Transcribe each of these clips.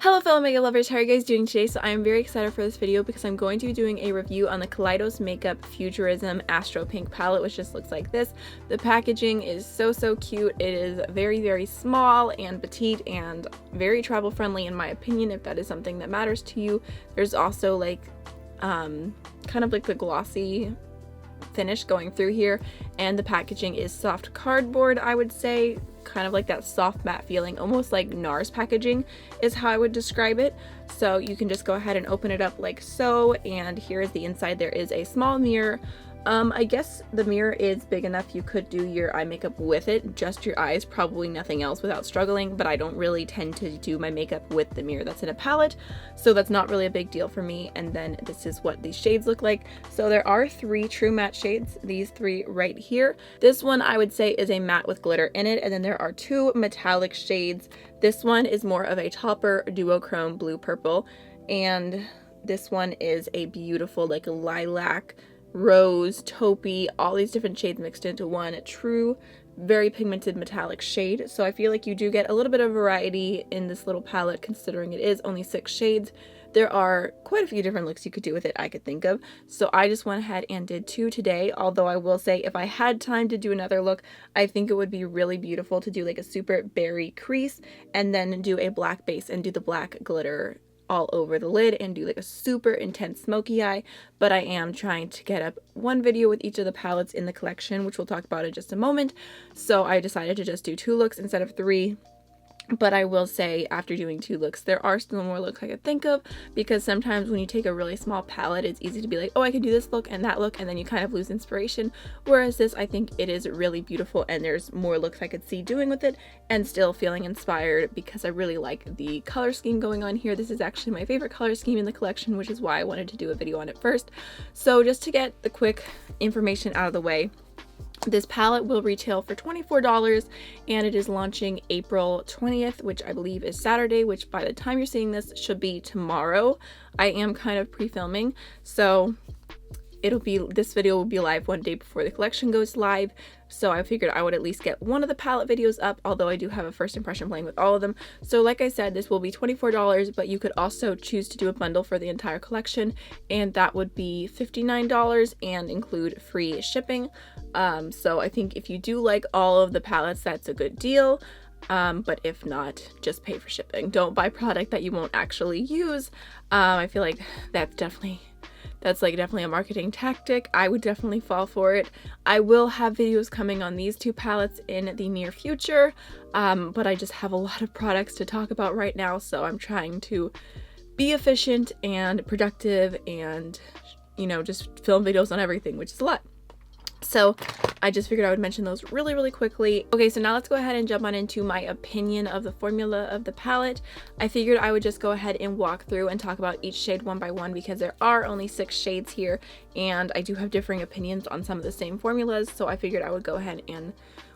Hello fellow makeup lovers, how are you guys doing today? So I am very excited for this video because I'm going to be doing a review on the Kaleidos Makeup Futurism Astro Pink palette, which just looks like this. The packaging is so cute. It is very small and petite and very travel friendly in my opinion, if that is something that matters to you. There's also like kind of like the glossy finish going through here, and the packaging is soft cardboard, I would say, kind of like that soft matte feeling, almost like NARS packaging is how I would describe it. So you can just go ahead and open it up like so, and here is the inside. There is a small mirror. I guess the mirror is big enough you could do your eye makeup with it, just your eyes, probably nothing else without struggling, but I don't really tend to do my makeup with the mirror that's in a palette, so that's not really a big deal for me. And then this is what these shades look like. So there are 3 true matte shades, these 3 right here. This one I would say is a matte with glitter in it, and then there are 2 metallic shades. This one is more of a topper duochrome blue purple, and this one is a beautiful like lilac, rose, taupey, all these different shades mixed into one true very pigmented metallic shade. So I feel like you do get a little bit of variety in this little palette, considering it is only 6 shades. There are quite a few different looks you could do with it I could think of, so I just went ahead and did 2 today. Although I will say, if I had time to do another look, I think it would be really beautiful to do like a super berry crease and then do a black base and do the black glitter all over the lid and do like a super intense smoky eye. But I am trying to get up one video with each of the palettes in the collection, which we'll talk about in just a moment, so I decided to just do 2 looks instead of 3. But I will say, after doing 2 looks, there are still more looks I could think of, because sometimes when you take a really small palette, it's easy to be like, oh, I can do this look and that look, and then you kind of lose inspiration. Whereas this, I think it is really beautiful, and there's more looks I could see doing with it and still feeling inspired, because I really like the color scheme going on here. This is actually my favorite color scheme in the collection, which is why I wanted to do a video on it first. So just to get the quick information out of the way, this palette will retail for $24, and it is launching April 20th, which I believe is Saturday, which by the time you're seeing this should be tomorrow. I am kind of pre-filming, so this video will be live one day before the collection goes live, so I figured I would at least get one of the palette videos up, although I do have a first impression playing with all of them. So like I said, this will be $24, but you could also choose to do a bundle for the entire collection, and that would be $59 and include free shipping. So I think if you do like all of the palettes, that's a good deal. But if not, just pay for shipping. Don't buy product that you won't actually use. I feel like that's definitely a marketing tactic. I would definitely fall for it. I will have videos coming on these 2 palettes in the near future, but I just have a lot of products to talk about right now, so I'm trying to be efficient and productive and, you know, just film videos on everything, which is a lot. So I just figured I would mention those really quickly. Okay, so now let's go ahead and jump on into my opinion of the formula of the palette. I figured I would just go ahead and walk through and talk about each shade one by one, because there are only 6 shades here, and I do have differing opinions on some of the same formulas, so I figured I would go ahead and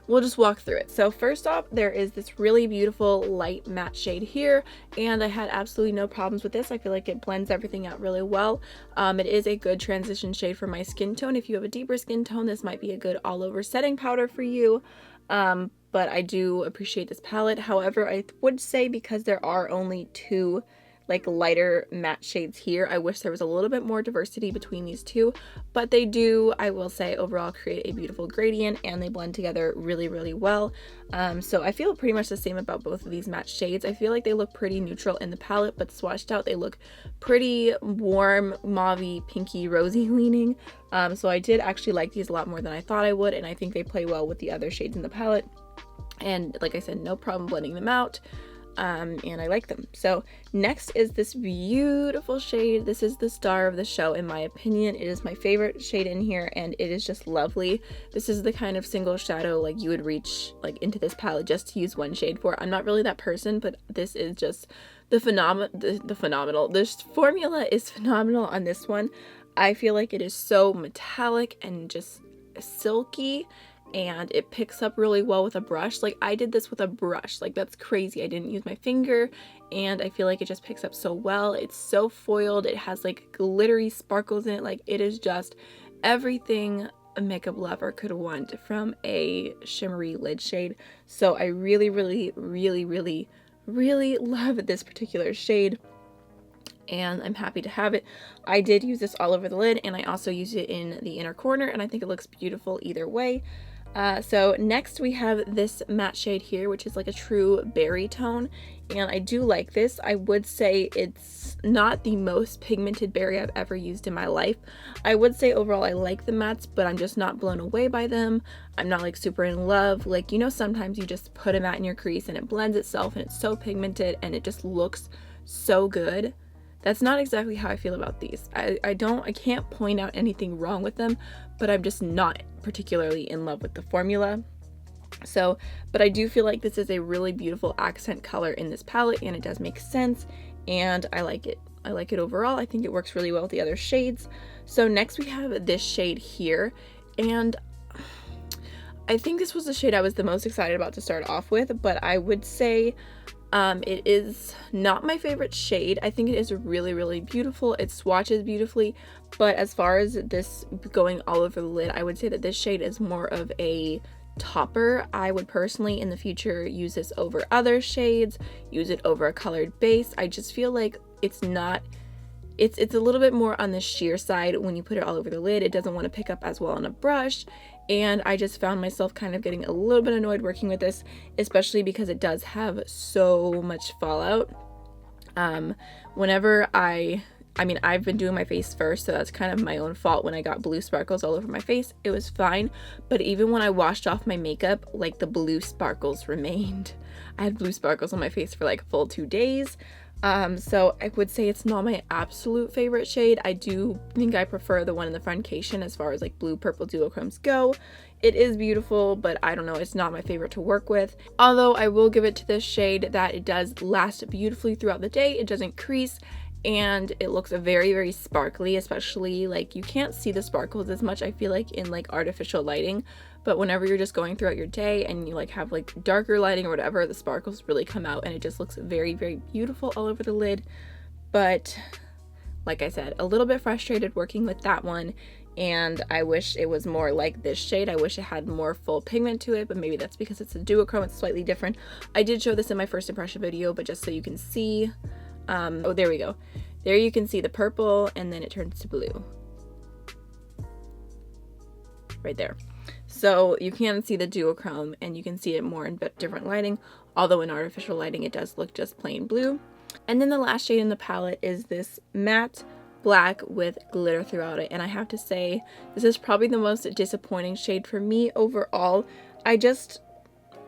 we'll just walk through it. So first off, there is this really beautiful light matte shade here, and I had absolutely no problems with this. I feel like it blends everything out really well. It is a good transition shade for my skin tone. If you have a deeper skin tone, this might be a good all-over setting powder for you. But I do appreciate this palette. However, I would say, because there are only 2 like lighter matte shades here, I wish there was a little bit more diversity between these 2, but they do, I will say, overall create a beautiful gradient, and they blend together really well. So I feel pretty much the same about both of these matte shades. I feel like they look pretty neutral in the palette, but swatched out they look pretty warm, mauvey, pinky, rosy leaning. So I did actually like these a lot more than I thought I would, and I think they play well with the other shades in the palette, and like I said, no problem blending them out. And I like them. So next is this beautiful shade. This is the star of the show in my opinion. It is my favorite shade in here, and it is just lovely. This is the kind of single shadow like you would reach like into this palette just to use one shade for. I'm not really that person, but this is just the phenomenal. This formula is phenomenal on this one. I feel like it is so metallic and just silky, and it picks up really well with a brush. Like, I did this with a brush, like that's crazy. I didn't use my finger, and I feel like it just picks up so well. It's so foiled. It has like glittery sparkles in it. Like, it is just everything a makeup lover could want from a shimmery lid shade. So I really really love this particular shade, and I'm happy to have it. I did use this all over the lid, and I also used it in the inner corner, and I think it looks beautiful either way. So next we have this matte shade here, which is like a true berry tone, and I do like this. I would say it's not the most pigmented berry I've ever used in my life. I would say overall I like the mattes, but I'm just not blown away by them. I'm not like super in love. Like, you know, sometimes you just put a matte in your crease and it blends itself and it's so pigmented and it just looks so good. That's not exactly how I feel about these. I can't point out anything wrong with them, but I'm just not particularly in love with the formula. So, but I do feel like this is a really beautiful accent color in this palette, and it does make sense, and I like it. I like it overall. I think it works really well with the other shades. So next we have this shade here, and I think this was the shade I was the most excited about to start off with, but I would say it is not my favorite shade. I think it is really, really beautiful. It swatches beautifully, but as far as this going all over the lid, I would say that this shade is more of a topper. I would personally in the future use this over other shades, use it over a colored base. I just feel like it's not, it's a little bit more on the sheer side when you put it all over the lid. It doesn't want to pick up as well on a brush, and I just found myself kind of getting a little bit annoyed working with this, especially because it does have so much fallout. Whenever I mean, I've been doing my face first, so that's kind of my own fault. When I got blue sparkles all over my face, it was fine, but even when I washed off my makeup, like, the blue sparkles remained. I had blue sparkles on my face for like a full 2 days. So I would say it's not my absolute favorite shade. I do think I prefer the one in the Friendcation as far as like blue purple duochromes go. It is beautiful, but I don't know, it's not my favorite to work with. Although I will give it to this shade that it does last beautifully throughout the day. It doesn't crease, and it looks very, very sparkly, especially like you can't see the sparkles as much, I feel like, in like artificial lighting, but whenever you're just going throughout your day and you like have like darker lighting or whatever, the sparkles really come out and it just looks very, very beautiful all over the lid. But like I said, a little bit frustrated working with that one, and I wish it was more like this shade. I wish it had more full pigment to it, but maybe that's because it's a duochrome, it's slightly different. I did show this in my first impression video, but just so you can see, oh, there we go. There you can see the purple, and then it turns to blue. Right there. So you can see the duochrome, and you can see it more in different lighting, although in artificial lighting it does look just plain blue. And then the last shade in the palette is this matte black with glitter throughout it, and I have to say this is probably the most disappointing shade for me overall.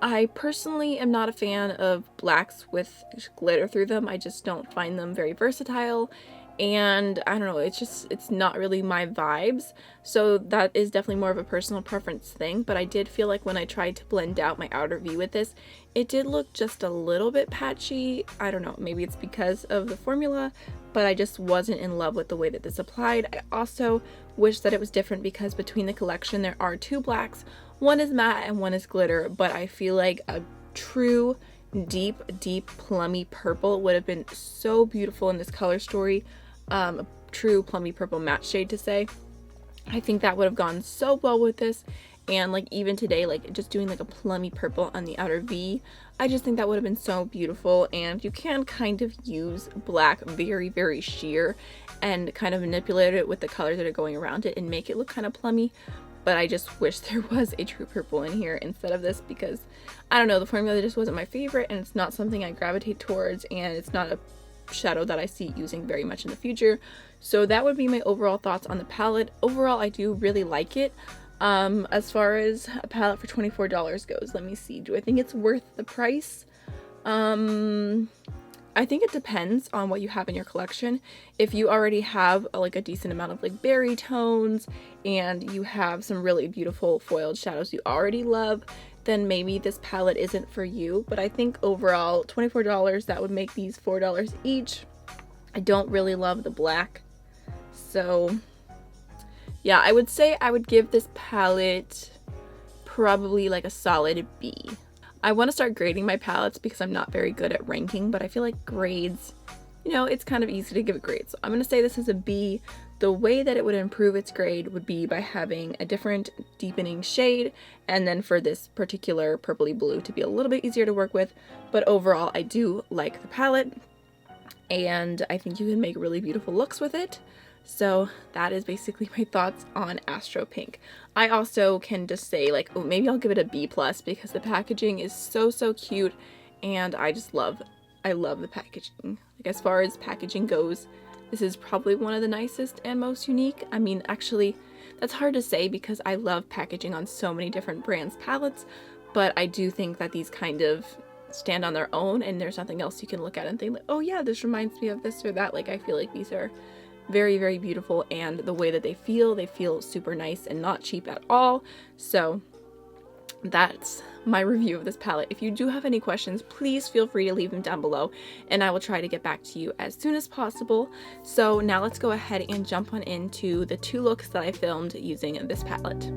I personally am not a fan of blacks with glitter through them. I just don't find them very versatile, and I don't know, it's not really my vibes. So that is definitely more of a personal preference thing, but I did feel like when I tried to blend out my outer V with this, it did look just a little bit patchy. I don't know, maybe it's because of the formula, but I just wasn't in love with the way that this applied. I also wish that it was different because between the collection there are 2 blacks. One is matte and one is glitter, but I feel like a true deep plummy purple would have been so beautiful in this color story. A true plummy purple matte shade to say. I think that would have gone so well with this, and like even today, like just doing like a plummy purple on the outer V, I just think that would have been so beautiful. And you can kind of use black very, very sheer and kind of manipulate it with the colors that are going around it and make it look kind of plummy. But I just wish there was a true purple in here instead of this, because I don't know, the formula just wasn't my favorite, and it's not something I gravitate towards, and it's not a shadow that I see using very much in the future. So that would be my overall thoughts on the palette. Overall, I do really like it. As far as a palette for $24 goes, let me see, do I think it's worth the price? I think it depends on what you have in your collection. If you already have like a decent amount of like berry tones and you have some really beautiful foiled shadows you already love, then maybe this palette isn't for you. But I think overall $24, that would make these $4 each. I don't really love the black, so yeah, I would say I would give this palette probably like a solid B. I want to start grading my palettes because I'm not very good at ranking, but I feel like grades, you know, it's kind of easy to give a grade. So I'm going to say this is a B, The way that it would improve its grade would be by having a different deepening shade, and then for this particular purpley blue to be a little bit easier to work with. But overall, I do like the palette, and I think you can make really beautiful looks with it. So that is basically my thoughts on Astro Pink. I also can just say, like, oh, maybe I'll give it a B+, because the packaging is so cute, and I love the packaging. Like, as far as packaging goes, this is probably one of the nicest and most unique. I mean, actually, that's hard to say because I love packaging on so many different brands' palettes, but I do think that these kind of stand on their own, and there's nothing else you can look at and think like, oh yeah, this reminds me of this or that. Like, I feel like these are very beautiful, and the way that they feel super nice and not cheap at all. So that's my review of this palette. If you do have any questions, please feel free to leave them down below, and I will try to get back to you as soon as possible. So now let's go ahead and jump on into the 2 looks that I filmed using this palette.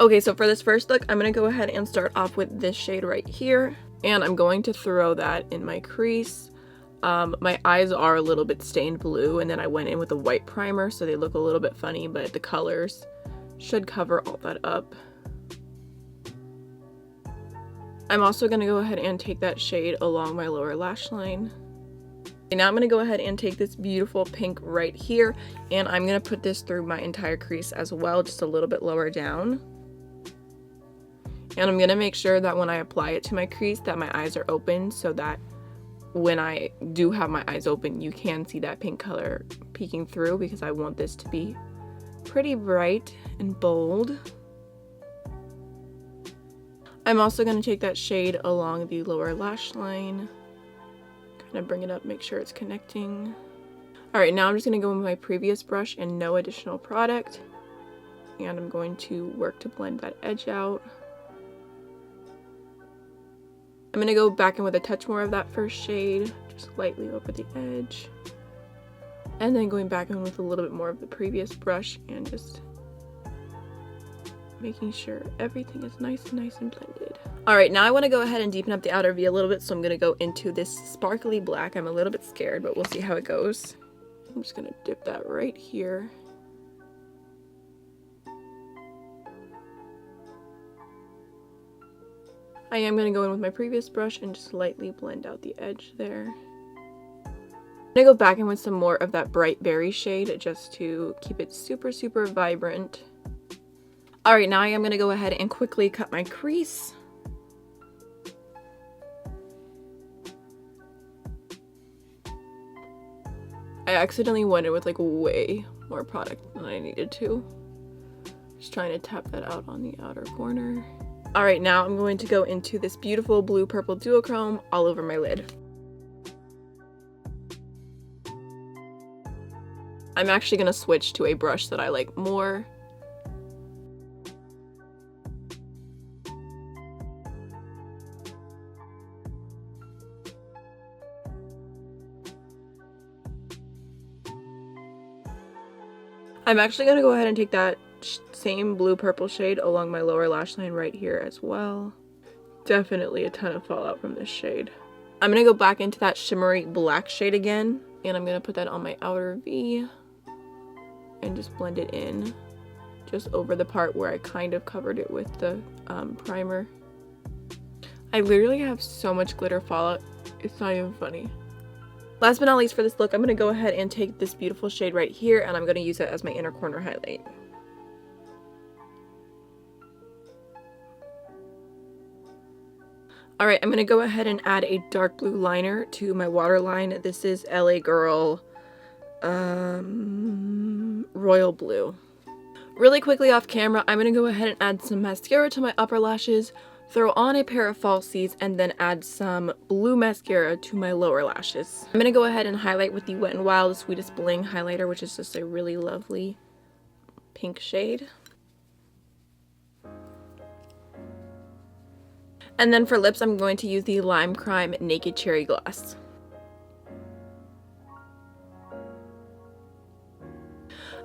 Okay, so for this first look, I'm going to go ahead and start off with this shade right here, and I'm going to throw that in my crease. My eyes are a little bit stained blue, and then I went in with a white primer, so they look a little bit funny, but the colors should cover all that up. I'm also going to go ahead and take that shade along my lower lash line. And now I'm going to go ahead and take this beautiful pink right here, and I'm going to put this through my entire crease as well, just a little bit lower down. And I'm going to make sure that when I apply it to my crease that my eyes are open, so that when I do have my eyes open, you can see that pink color peeking through, because I want this to be pretty bright and bold. I'm also going to take that shade along the lower lash line, kind of bring it up, make sure it's connecting. Alright, now I'm just going to go in with my previous brush and no additional product, and I'm going to work to blend that edge out. I'm going to go back in with a touch more of that first shade, just lightly over the edge. And then going back in with a little bit more of the previous brush and just making sure everything is nice and blended. Alright, now I want to go ahead and deepen up the outer V a little bit, so I'm going to go into this sparkly black. I'm a little bit scared, but we'll see how it goes. I'm just going to dip that right here. I am going to go in with my previous brush and just lightly blend out the edge there. I'm going to go back in with some more of that bright berry shade just to keep it super vibrant. Alright, now I am going to go ahead and quickly cut my crease. I accidentally went in with like way more product than I needed to. Just trying to tap that out on the outer corner. Alright, now I'm going to go into this beautiful blue-purple duochrome all over my lid. I'm actually going to switch to a brush that I like more. I'm actually going to go ahead and take that same blue-purple shade along my lower lash line right here as well. Definitely a ton of fallout from this shade. I'm going to go back into that shimmery black shade again, and I'm going to put that on my outer V and just blend it in just over the part where I kind of covered it with the primer. I literally have so much glitter fallout, it's not even funny. Last but not least for this look, I'm going to go ahead and take this beautiful shade right here, and I'm going to use it as my inner corner highlight. Alright, I'm going to go ahead and add a dark blue liner to my waterline. This is LA Girl Royal Blue. Really quickly off camera, I'm going to go ahead and add some mascara to my upper lashes, throw on a pair of falsies, and then add some blue mascara to my lower lashes. I'm going to go ahead and highlight with the Wet n Wild Sweetest Bling highlighter, which is just a really lovely pink shade. And then for lips, I'm going to use the Lime Crime Naked Cherry Gloss.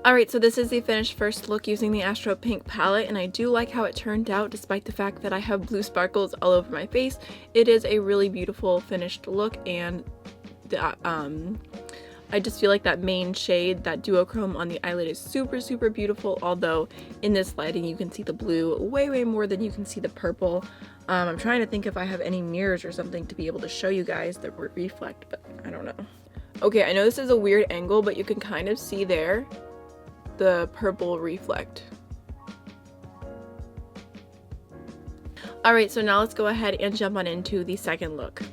Alright, so this is the finished first look using the Astro Pink palette, and I do like how it turned out despite the fact that I have blue sparkles all over my face. It is a really beautiful finished look, and I just feel like that main shade, that duochrome on the eyelid, is super, super beautiful, although in this lighting you can see the blue way more than you can see the purple. I'm trying to think if I have any mirrors or something to be able to show you guys that reflect, but I don't know. Okay, I know this is a weird angle, but you can kind of see there the purple reflect. Alright, so now let's go ahead and jump on into the second look.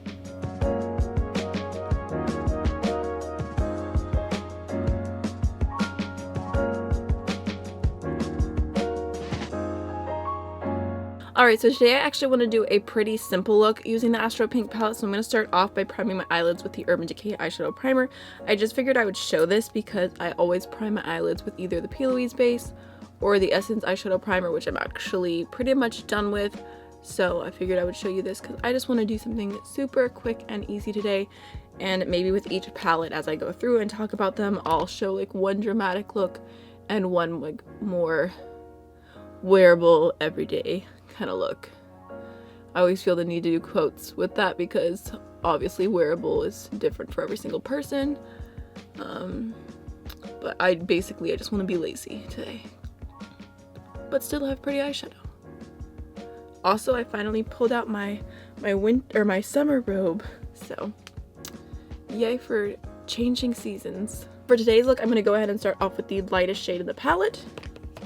Alright, so today I actually want to do a pretty simple look using the Astro Pink palette, so I'm going to start off by priming my eyelids with the Urban Decay eyeshadow primer. I just figured I would show this because I always prime my eyelids with either the P. Louise base or the Essence eyeshadow primer, which I'm actually pretty much done with, so I figured I would show you this because I just want to do something super quick and easy today, and maybe with each palette as I go through and talk about them, I'll show like one dramatic look and one like more wearable everyday kind of look. I always feel the need to do quotes with that because obviously wearable is different for every single person, but I just want to be lazy today but still have pretty eyeshadow. Also, I finally pulled out my summer robe, so yay for changing seasons. For today's look, I'm going to go ahead and start off with the lightest shade of the palette,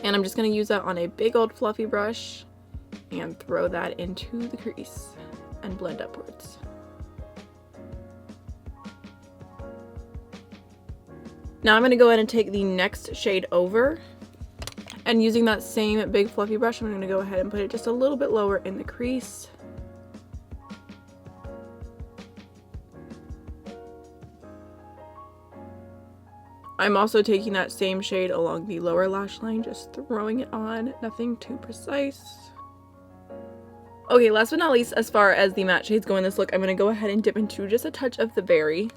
and I'm just going to use that on a big old fluffy brush and throw that into the crease and blend upwards. Now I'm going to go ahead and take the next shade over, and using that same big fluffy brush, I'm going to go ahead and put it just a little bit lower in the crease. I'm also taking that same shade along the lower lash line, just throwing it on, nothing too precise. Okay, last but not least, as far as the matte shades go in this look, I'm going to go ahead and dip into just a touch of the Berry.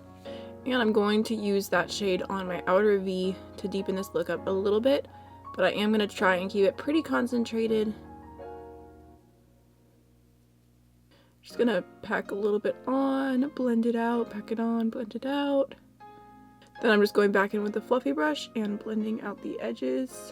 And I'm going to use that shade on my outer V to deepen this look up a little bit. But I am going to try and keep it pretty concentrated. Just going to pack a little bit on, blend it out, pack it on, blend it out. Then I'm just going back in with the fluffy brush and blending out the edges.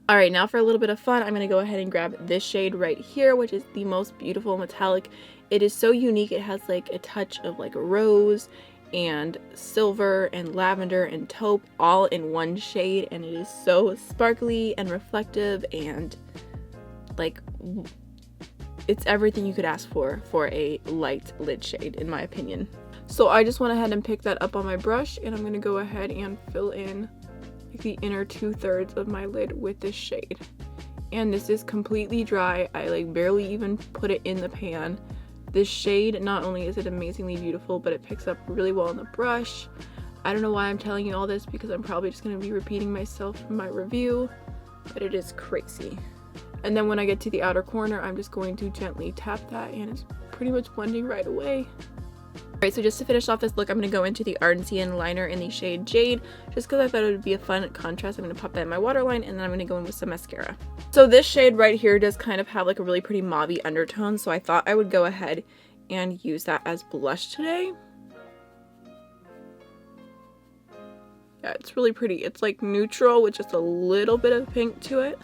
Alright, now for a little bit of fun, I'm going to go ahead and grab this shade right here, which is the most beautiful metallic. It is so unique. It has like a touch of like rose and silver and lavender and taupe all in one shade, and it is so sparkly and reflective, and like it's everything you could ask for a light lid shade, in my opinion. So I just went ahead and picked that up on my brush, and I'm going to go ahead and fill in the inner 2/3 of my lid with this shade. And this is completely dry. I like barely even put it in the pan. This shade, not only is it amazingly beautiful, but it picks up really well on the brush. I don't know why I'm telling you all this because I'm probably just going to be repeating myself from my review, but it is crazy. And then when I get to the outer corner, I'm just going to gently tap that, and it's pretty much blending right away. Alright, so just to finish off this look, I'm going to go into the Ardency liner in the shade Jade, just because I thought it would be a fun contrast. I'm going to pop that in my waterline, and then I'm going to go in with some mascara. So this shade right here does kind of have like a really pretty mauvey undertone, so I thought I would go ahead and use that as blush today. Yeah, it's really pretty. It's like neutral with just a little bit of pink to it.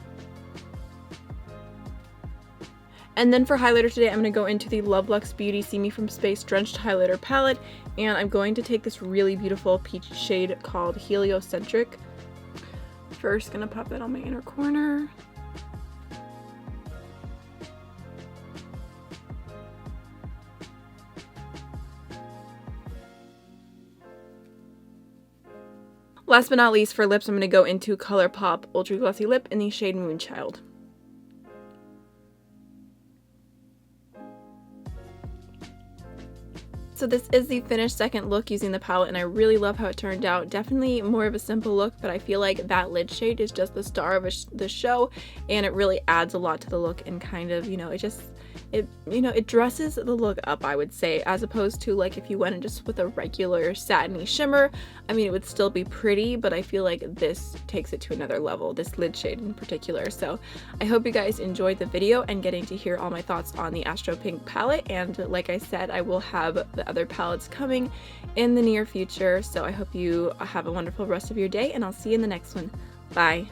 And then for highlighter today, I'm going to go into the Love Luxe Beauty See Me From Space Drenched Highlighter Palette, and I'm going to take this really beautiful peach shade called Heliocentric. First, going to pop that on my inner corner. Last but not least, for lips, I'm going to go into Colourpop Ultra Glossy Lip in the shade Moonchild. So this is the finished second look using the palette, and I really love how it turned out. Definitely more of a simple look, but I feel like that lid shade is just the star of the show, and it really adds a lot to the look, and kind of, you know, it just it, you know, it dresses the look up, I would say, as opposed to like if you went in just with a regular satiny shimmer. I mean, it would still be pretty, but I feel like this takes it to another level, this lid shade in particular. So I hope you guys enjoyed the video and getting to hear all my thoughts on the Astro Pink palette. And like I said, I will have the other palettes coming in the near future. So I hope you have a wonderful rest of your day, and I'll see you in the next one. Bye.